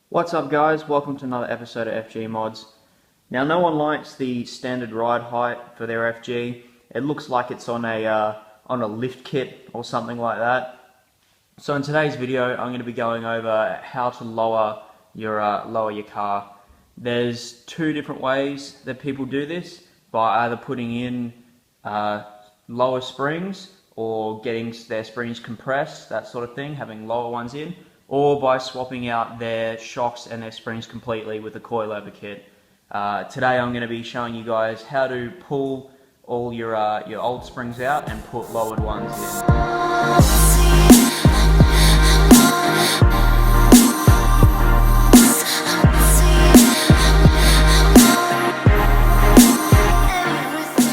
What's up guys, welcome to another episode of FG Mods. Now no one likes the standard ride height for their FG. It looks like it's on a lift kit or something like that. So in today's video I'm going to be going over how to lower your car. There's two different ways that people do this, by either putting in lower springs or getting their springs compressed, that sort of thing, having lower ones in, or by swapping out their shocks and their springs completely with a coilover kit. Today I'm going to be showing you guys how to pull all your old springs out and put lowered ones in.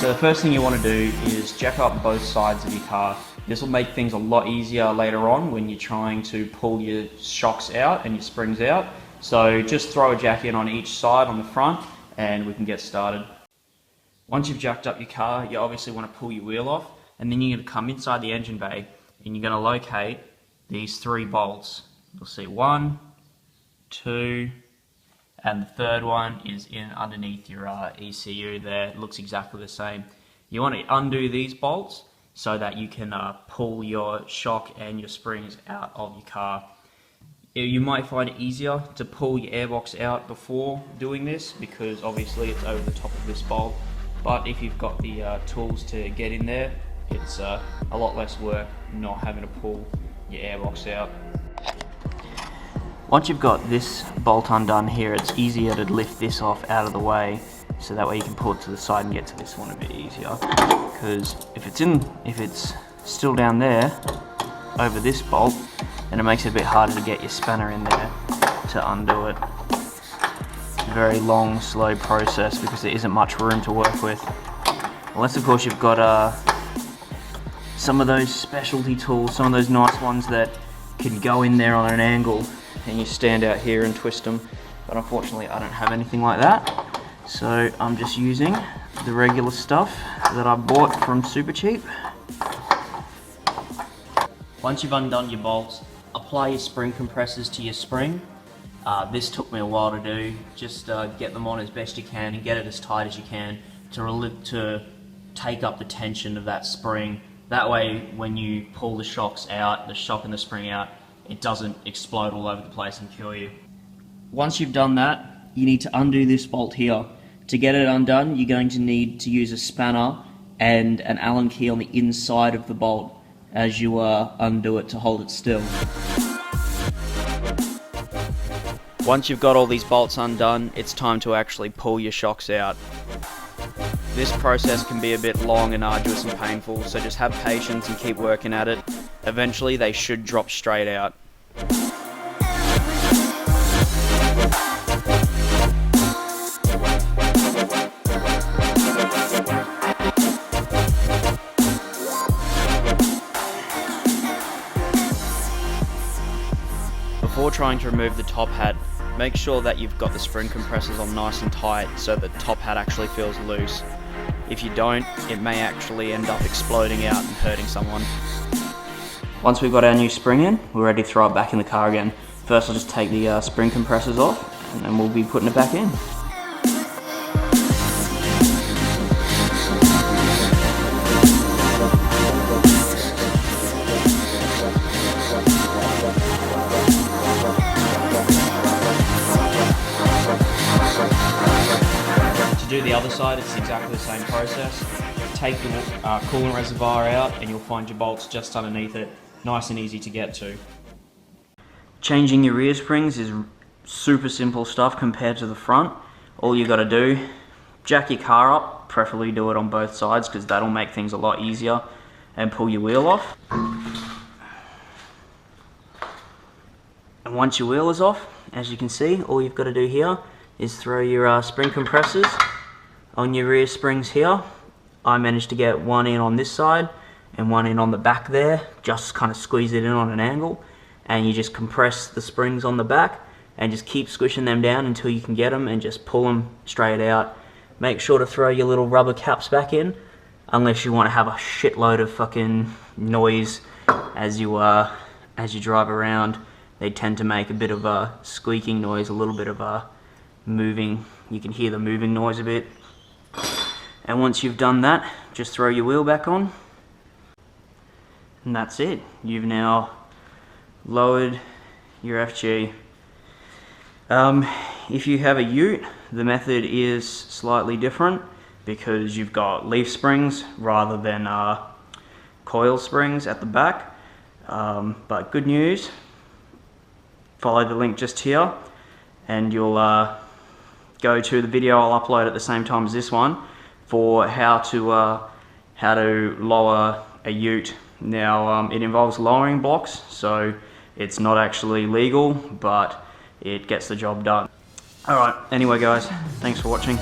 So the first thing you want to do is jack up both sides of your car. This will make things a lot easier later on when you're trying to pull your shocks out and your springs out. So just throw a jack in on each side on the front and we can get started. Once you've jacked up your car, you obviously want to pull your wheel off, and then you're going to come inside the engine bay and you're going to locate these three bolts. You'll see 1, 2, and the third one is in underneath your ECU there. It looks exactly the same. You want to undo these bolts so that you can pull your shock and your springs out of your car. You might find it easier to pull your airbox out before doing this because obviously it's over the top of this bolt, but if you've got the tools to get in there, it's a lot less work not having to pull your airbox out. Once you've got this bolt undone here, it's easier to lift this off out of the way, so that way you can pull it to the side and get to this one a bit easier. Because if it's still down there over this bolt, then it makes it a bit harder to get your spanner in there to undo it. It's a very long, slow process because there isn't much room to work with. Unless of course you've got some of those specialty tools, some of those nice ones that can go in there on an angle and you stand out here and twist them, but unfortunately I don't have anything like that, so I'm just using the regular stuff that I bought from Supercheap. Once you've undone your bolts, apply your spring compressors to your spring. This took me a while to do. Just get them on as best you can and get it as tight as you can to take up the tension of that spring. That way when you pull the shocks out, the shock and the spring out, it doesn't explode all over the place and kill you. Once you've done that, you need to undo this bolt here. To get it undone, you're going to need to use a spanner and an Allen key on the inside of the bolt as you undo it to hold it still. Once you've got all these bolts undone, it's time to actually pull your shocks out. This process can be a bit long and arduous and painful, so just have patience and keep working at it. Eventually they should drop straight out. Before trying to remove the top hat, make sure that you've got the spring compressors on nice and tight so the top hat actually feels loose. If you don't, it may actually end up exploding out and hurting someone. Once we've got our new spring in, we're ready to throw it back in the car again. First I'll just take the spring compressors off and then we'll be putting it back in. To do the other side, it's exactly the same process. Take the coolant reservoir out and you'll find your bolts just underneath it. Nice and easy to get to. Changing your rear springs is super simple stuff compared to the front. All you got to do, jack your car up, preferably do it on both sides because that'll make things a lot easier, and pull your wheel off. And once your wheel is off, as you can see, all you've got to do here is throw your spring compressors on your rear springs here. I managed to get one in on this side and one in on the back there, just kind of squeeze it in on an angle, and you just compress the springs on the back and just keep squishing them down until you can get them and just pull them straight out. Make sure to throw your little rubber caps back in unless you want to have a shitload of fucking noise as you drive around. they tend to make a bit of a squeaking noise, a little bit of a moving, you can hear the moving noise a bit. And once you've done that, just throw your wheel back on, and that's it. You've now lowered your FG. If you have a ute, the method is slightly different because you've got leaf springs rather than coil springs at the back. But good news, follow the link just here and you'll go to the video I'll upload at the same time as this one for how to lower a ute. Now it involves lowering blocks, so it's not actually legal, but it gets the job done. Alright, anyway guys, thanks for watching.